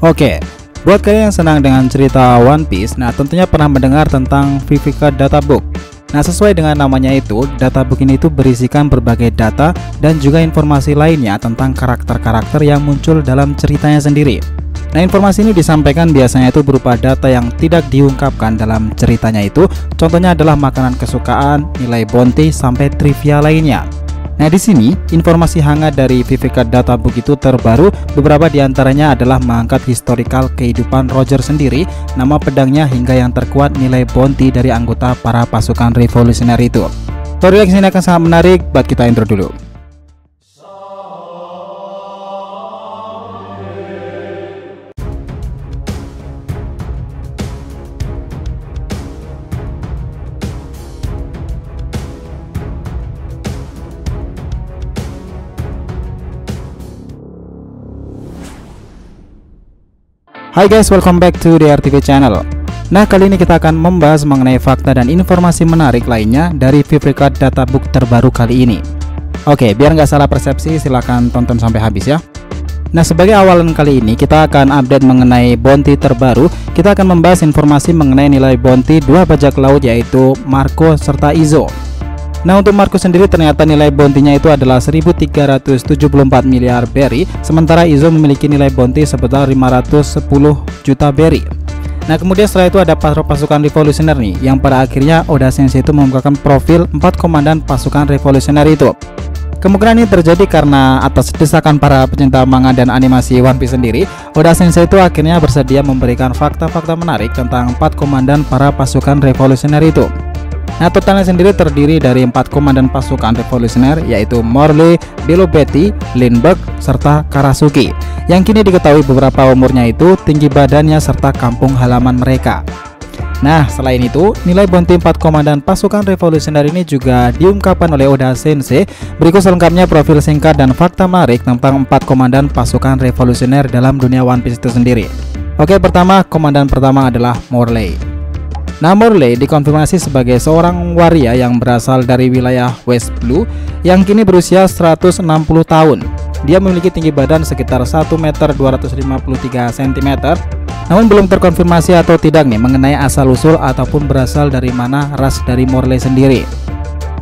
Oke, buat kalian yang senang dengan cerita One Piece, nah tentunya pernah mendengar tentang Vivica Databook. Nah, sesuai dengan namanya itu, databook ini itu berisikan berbagai data dan juga informasi lainnya tentang karakter-karakter yang muncul dalam ceritanya sendiri. Nah, informasi ini disampaikan biasanya itu berupa data yang tidak diungkapkan dalam ceritanya itu. Contohnya adalah makanan kesukaan, nilai bounty, sampai trivia lainnya. Nah, di sini informasi hangat dari Vivica Databook itu terbaru. Beberapa diantaranya adalah mengangkat historical kehidupan Roger sendiri, nama pedangnya, hingga yang terkuat nilai bounty dari anggota para pasukan revolusioner itu. Tutorial yang sini akan sangat menarik, buat kita intro dulu. Hai guys, welcome back to DRTV channel. Nah, kali ini kita akan membahas mengenai fakta dan informasi menarik lainnya dari Vivica Databook terbaru kali ini. Oke, biar nggak salah persepsi, silahkan tonton sampai habis ya. Nah, sebagai awalan kali ini kita akan update mengenai bounty terbaru. Kita akan membahas informasi mengenai nilai bounty dua bajak laut, yaitu Marco serta Izo. Nah, untuk Marco sendiri ternyata nilai bounty-nya itu adalah 1374 miliar berry, sementara Izo memiliki nilai bounty sebesar 510 juta berry. Nah, kemudian setelah itu ada pasukan revolusioner nih, yang pada akhirnya Oda Sensei itu membukakan profil 4 komandan pasukan revolusioner itu. Kemungkinan ini terjadi karena atas desakan para pecinta manga dan animasi One Piece sendiri, Oda Sensei itu akhirnya bersedia memberikan fakta-fakta menarik tentang 4 komandan para pasukan revolusioner itu. Nah, totalnya sendiri terdiri dari 4 komandan pasukan revolusioner, yaitu Morley, Bilo Betty, Lindbergh, serta Karasuki, yang kini diketahui beberapa umurnya itu, tinggi badannya, serta kampung halaman mereka. Nah, selain itu, nilai bounty 4 komandan pasukan revolusioner ini juga diungkapkan oleh Oda Sensei. Berikut selengkapnya profil singkat dan fakta menarik tentang 4 komandan pasukan revolusioner dalam dunia One Piece itu sendiri. Oke, pertama, komandan pertama adalah Morley. Nah, Morley dikonfirmasi sebagai seorang waria yang berasal dari wilayah West Blue yang kini berusia 160 tahun. Dia memiliki tinggi badan sekitar 1 meter 253 cm. Namun belum terkonfirmasi atau tidak nih mengenai asal-usul ataupun berasal dari mana ras dari Morley sendiri.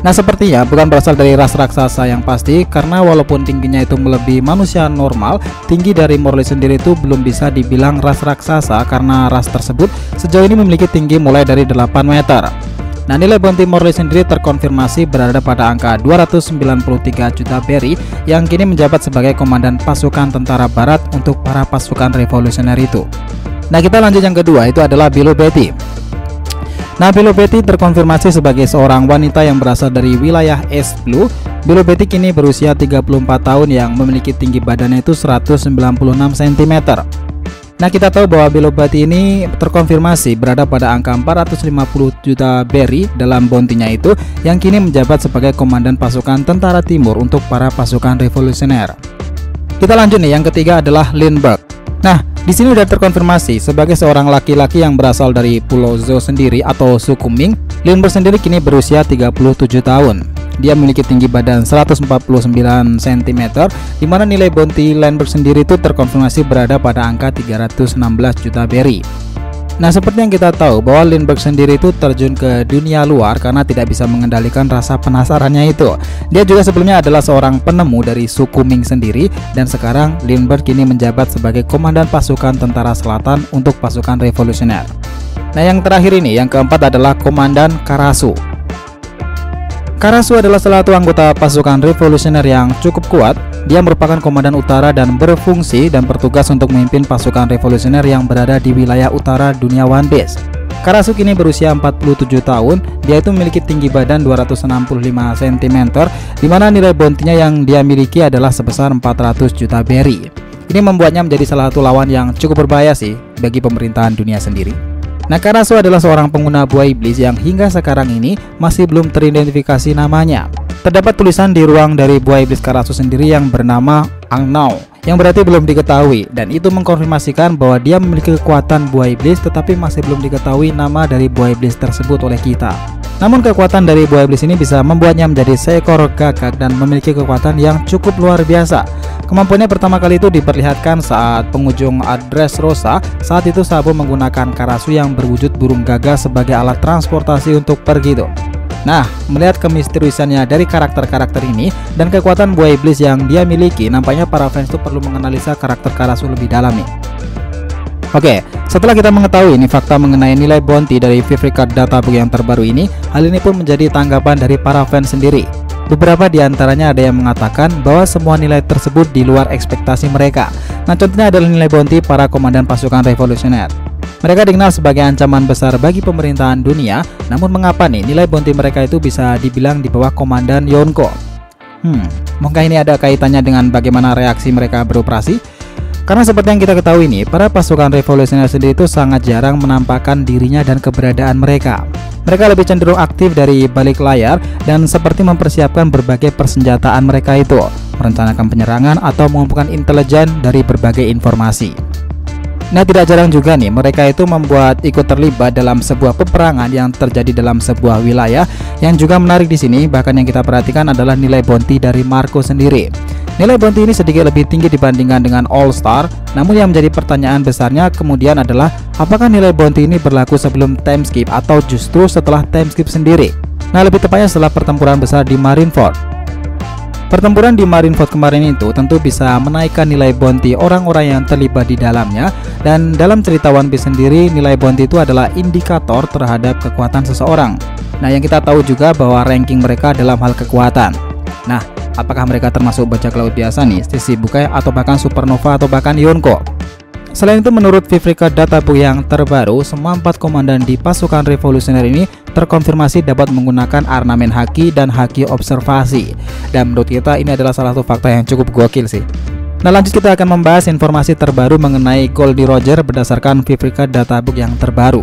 Nah, sepertinya bukan berasal dari ras raksasa yang pasti, karena walaupun tingginya itu melebihi manusia normal, tinggi dari Morley sendiri itu belum bisa dibilang ras raksasa karena ras tersebut sejauh ini memiliki tinggi mulai dari 8 meter. Nah, nilai bounty Morley sendiri terkonfirmasi berada pada angka 293 juta berry, yang kini menjabat sebagai komandan pasukan tentara barat untuk para pasukan revolusioner itu. Nah, kita lanjut yang kedua, itu adalah Bilo Betty. Nah, Bilo Betty terkonfirmasi sebagai seorang wanita yang berasal dari wilayah East Blue. Bilo Betty kini berusia 34 tahun yang memiliki tinggi badannya itu 196 cm. Nah, kita tahu bahwa Bilo Betty ini terkonfirmasi berada pada angka 450 juta berry dalam bounty-nya itu, yang kini menjabat sebagai komandan pasukan tentara timur untuk para pasukan revolusioner. Kita lanjut nih, yang ketiga adalah Lindbergh. Nah, di sini sudah terkonfirmasi sebagai seorang laki-laki yang berasal dari Pulau Zou sendiri atau suku Ming. Lindbergh sendiri kini berusia 37 tahun. Dia memiliki tinggi badan 149 cm, di mana nilai bounty Lindbergh sendiri itu terkonfirmasi berada pada angka 316 juta berry. Nah, seperti yang kita tahu bahwa Lindbergh sendiri itu terjun ke dunia luar karena tidak bisa mengendalikan rasa penasarannya itu. Dia juga sebelumnya adalah seorang penemu dari suku Ming sendiri, dan sekarang Lindbergh kini menjabat sebagai komandan pasukan tentara selatan untuk pasukan revolusioner. Nah, yang terakhir ini, yang keempat adalah Komandan Karasu. Karasu adalah salah satu anggota pasukan revolusioner yang cukup kuat. Dia merupakan komandan utara dan berfungsi dan bertugas untuk memimpin pasukan revolusioner yang berada di wilayah utara dunia One Piece. Karasu kini berusia 47 tahun. Dia itu memiliki tinggi badan 265 cm, di mana nilai bounty-nya yang dia miliki adalah sebesar 400 juta berry. Ini membuatnya menjadi salah satu lawan yang cukup berbahaya sih bagi pemerintahan dunia sendiri. Nah, Karasu adalah seorang pengguna buah iblis yang hingga sekarang ini masih belum teridentifikasi namanya. Terdapat tulisan di ruang dari buah iblis Karasu sendiri yang bernama Unknown, yang berarti belum diketahui, dan itu mengkonfirmasikan bahwa dia memiliki kekuatan buah iblis, tetapi masih belum diketahui nama dari buah iblis tersebut oleh kita. Namun kekuatan dari buah iblis ini bisa membuatnya menjadi seekor gagak dan memiliki kekuatan yang cukup luar biasa. Kemampuannya pertama kali itu diperlihatkan saat pengunjung Dressrosa. Saat itu Sabo menggunakan Karasu yang berwujud burung gagak sebagai alat transportasi untuk pergi tuh. Nah, melihat kemisteriusannya dari karakter-karakter ini dan kekuatan buah iblis yang dia miliki, nampaknya para fans itu perlu menganalisa karakter Karasu lebih dalam nih. Oke, setelah kita mengetahui ini fakta mengenai nilai bounty dari Fifty Card Databook yang terbaru ini, hal ini pun menjadi tanggapan dari para fans sendiri. Beberapa di antaranya ada yang mengatakan bahwa semua nilai tersebut di luar ekspektasi mereka. Nah, contohnya adalah nilai bounty para komandan pasukan revolusioner. Mereka dikenal sebagai ancaman besar bagi pemerintahan dunia, namun mengapa nih nilai bounty mereka itu bisa dibilang di bawah komandan Yonko? Mungkin ini ada kaitannya dengan bagaimana reaksi mereka beroperasi? Karena seperti yang kita ketahui nih, para pasukan revolusioner sendiri itu sangat jarang menampakkan dirinya dan keberadaan mereka. Mereka lebih cenderung aktif dari balik layar dan seperti mempersiapkan berbagai persenjataan mereka itu, merencanakan penyerangan atau mengumpulkan intelijen dari berbagai informasi. Nah, tidak jarang juga nih mereka itu membuat ikut terlibat dalam sebuah peperangan yang terjadi dalam sebuah wilayah. Yang juga menarik di sini, bahkan yang kita perhatikan adalah nilai bounty dari Marco sendiri. Nilai bounty ini sedikit lebih tinggi dibandingkan dengan All Star. Namun yang menjadi pertanyaan besarnya kemudian adalah apakah nilai bounty ini berlaku sebelum time skip atau justru setelah time skip sendiri? Nah, lebih tepatnya setelah pertempuran besar di Marineford. Pertempuran di Marineford kemarin itu tentu bisa menaikkan nilai bounty orang-orang yang terlibat di dalamnya. Dan dalam cerita One Piece sendiri, nilai bounty itu adalah indikator terhadap kekuatan seseorang. Nah, yang kita tahu juga bahwa ranking mereka dalam hal kekuatan. Nah, apakah mereka termasuk bajak laut biasa nih, Shichibukai, atau bahkan Supernova, atau bahkan Yonko? Selain itu, menurut Fifty Card Databook yang terbaru, semua 4 komandan di pasukan revolusioner ini terkonfirmasi dapat menggunakan ornamen haki dan haki observasi. Dan menurut kita ini adalah salah satu fakta yang cukup gokil sih. Nah, lanjut kita akan membahas informasi terbaru mengenai Goldie Roger berdasarkan Fifty Card Databook yang terbaru.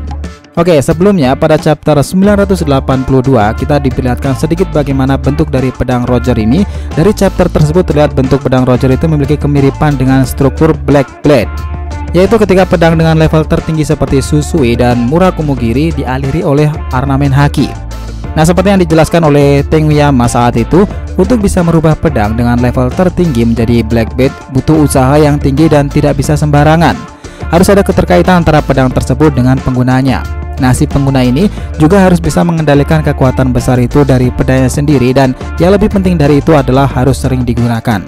Oke, sebelumnya pada chapter 982 kita diperlihatkan sedikit bagaimana bentuk dari pedang Roger ini. Dari chapter tersebut terlihat bentuk pedang Roger itu memiliki kemiripan dengan struktur Black Blade, yaitu ketika pedang dengan level tertinggi seperti Susui dan Murakumogiri dialiri oleh ornamen haki. Nah, seperti yang dijelaskan oleh Tengyama saat itu, untuk bisa merubah pedang dengan level tertinggi menjadi Black Blade butuh usaha yang tinggi dan tidak bisa sembarangan. Harus ada keterkaitan antara pedang tersebut dengan penggunanya. Nah, si pengguna ini juga harus bisa mengendalikan kekuatan besar itu dari pedangnya sendiri, dan yang lebih penting dari itu adalah harus sering digunakan.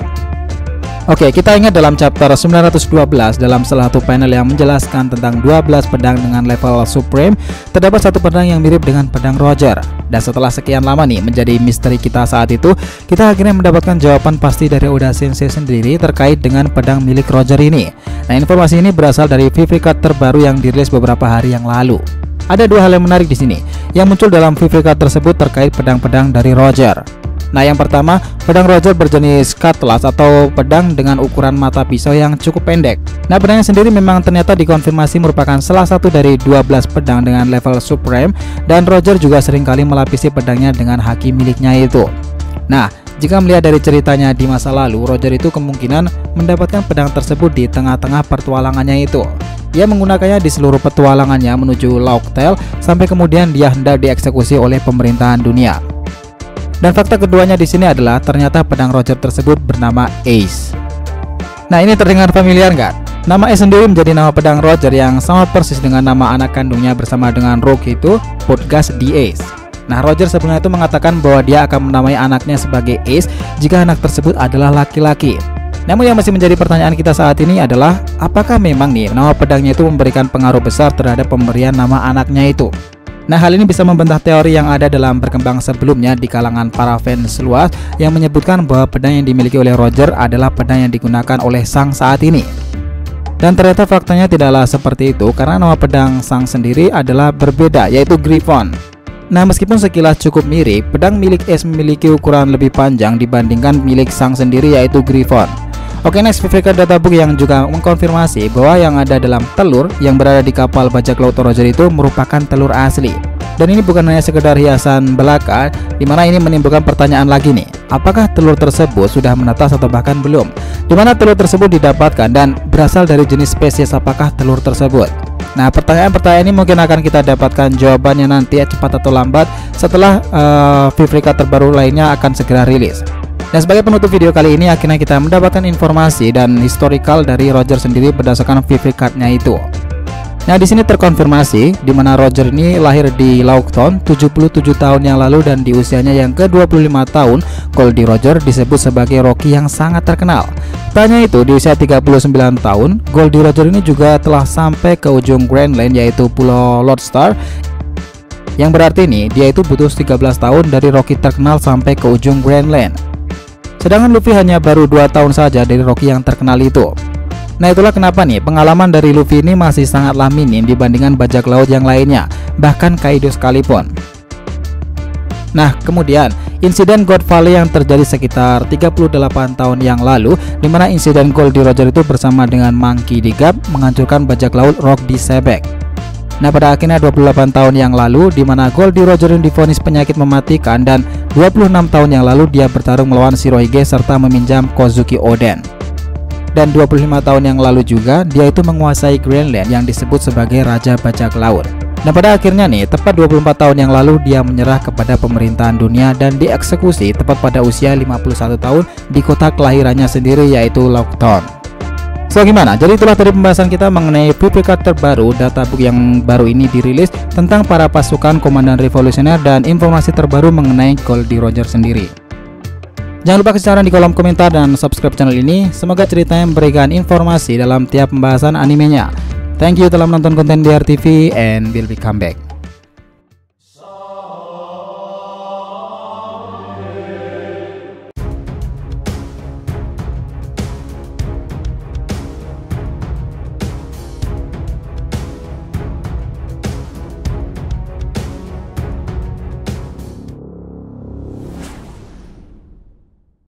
Oke, kita ingat dalam chapter 912 dalam salah satu panel yang menjelaskan tentang 12 pedang dengan level Supreme, terdapat satu pedang yang mirip dengan pedang Roger. Dan setelah sekian lama nih menjadi misteri kita saat itu, kita akhirnya mendapatkan jawaban pasti dari Oda Sensei sendiri terkait dengan pedang milik Roger ini. Nah, informasi ini berasal dari Fifty Card terbaru yang dirilis beberapa hari yang lalu. Ada dua hal yang menarik di sini yang muncul dalam Fifty Card tersebut terkait pedang-pedang dari Roger. Nah, yang pertama, pedang Roger berjenis cutlass atau pedang dengan ukuran mata pisau yang cukup pendek. Nah, pedangnya sendiri memang ternyata dikonfirmasi merupakan salah satu dari 12 pedang dengan level Supreme, dan Roger juga seringkali melapisi pedangnya dengan haki miliknya itu. Nah, jika melihat dari ceritanya di masa lalu, Roger itu kemungkinan mendapatkan pedang tersebut di tengah-tengah pertualangannya itu. Dia menggunakannya di seluruh petualangannya menuju Laughtale sampai kemudian dia hendak dieksekusi oleh pemerintahan dunia. Dan fakta keduanya di sini adalah ternyata pedang Roger tersebut bernama Ace. Nah, ini terdengar familiar nggak? Nama Ace sendiri menjadi nama pedang Roger yang sama persis dengan nama anak kandungnya bersama dengan Rogue, itu Podgas the Ace. Nah, Roger sebelumnya itu mengatakan bahwa dia akan menamai anaknya sebagai Ace jika anak tersebut adalah laki-laki. Namun yang masih menjadi pertanyaan kita saat ini adalah apakah memang nih nama pedangnya itu memberikan pengaruh besar terhadap pemberian nama anaknya itu. Nah, hal ini bisa membantah teori yang ada dalam berkembang sebelumnya di kalangan para fans luas yang menyebutkan bahwa pedang yang dimiliki oleh Roger adalah pedang yang digunakan oleh Sang saat ini. Dan ternyata faktanya tidaklah seperti itu, karena nama pedang Sang sendiri adalah berbeda, yaitu Griffon. Nah, meskipun sekilas cukup mirip, pedang milik Ace memiliki ukuran lebih panjang dibandingkan milik Sang sendiri, yaitu Griffon. Oke, next, Fifty Card Databook yang juga mengkonfirmasi bahwa yang ada dalam telur yang berada di kapal bajak laut Roger itu merupakan telur asli. Dan ini bukan hanya sekedar hiasan belaka, dimana ini menimbulkan pertanyaan lagi nih, apakah telur tersebut sudah menetas atau bahkan belum? Dimana telur tersebut didapatkan dan berasal dari jenis spesies apakah telur tersebut? Nah, pertanyaan-pertanyaan ini mungkin akan kita dapatkan jawabannya nanti ya, cepat atau lambat setelah VIPRI card terbaru lainnya akan segera rilis. Dan sebagai penutup video kali ini, akhirnya kita mendapatkan informasi dan historical dari Roger sendiri berdasarkan VIPRI card-nya itu. Nah, di sini terkonfirmasi di mana Roger ini lahir di Laughton 77 tahun yang lalu, dan di usianya yang ke-25 tahun, Goldie Roger disebut sebagai Rocky yang sangat terkenal. Tanya itu di usia 39 tahun, Goldie Roger ini juga telah sampai ke ujung Grand Line, yaitu Pulau Lodestar. Yang berarti ini dia itu butuh 13 tahun dari Rocky terkenal sampai ke ujung Grand Line. Sedangkan Luffy hanya baru 2 tahun saja dari Rocky yang terkenal itu. Nah, itulah kenapa nih pengalaman dari Luffy ini masih sangatlah minim dibandingkan bajak laut yang lainnya, bahkan Kaido sekalipun. Nah, kemudian insiden God Valley yang terjadi sekitar 38 tahun yang lalu, dimana insiden Goldie Roger itu bersama dengan Monkey D. Garp menghancurkan bajak laut Rock di Sebek. Nah, pada akhirnya 28 tahun yang lalu, dimana Goldie Roger divonis penyakit mematikan, dan 26 tahun yang lalu dia bertarung melawan Shirohige serta meminjam Kozuki Oden. Dan 25 tahun yang lalu juga dia itu menguasai Grand Line yang disebut sebagai Raja Bajak Laut. Nah, pada akhirnya nih, tepat 24 tahun yang lalu dia menyerah kepada pemerintahan dunia dan dieksekusi tepat pada usia 51 tahun di kota kelahirannya sendiri, yaitu Laughton. So, gimana? Jadi itulah tadi pembahasan kita mengenai VIPRI card terbaru, databook yang baru ini dirilis tentang para pasukan komandan revolusioner dan informasi terbaru mengenai Goldie Roger sendiri. Jangan lupa kasih saran di kolom komentar dan subscribe channel ini. Semoga ceritanya memberikan informasi dalam tiap pembahasan animenya. Thank you telah menonton konten DR TV and we'll be come back.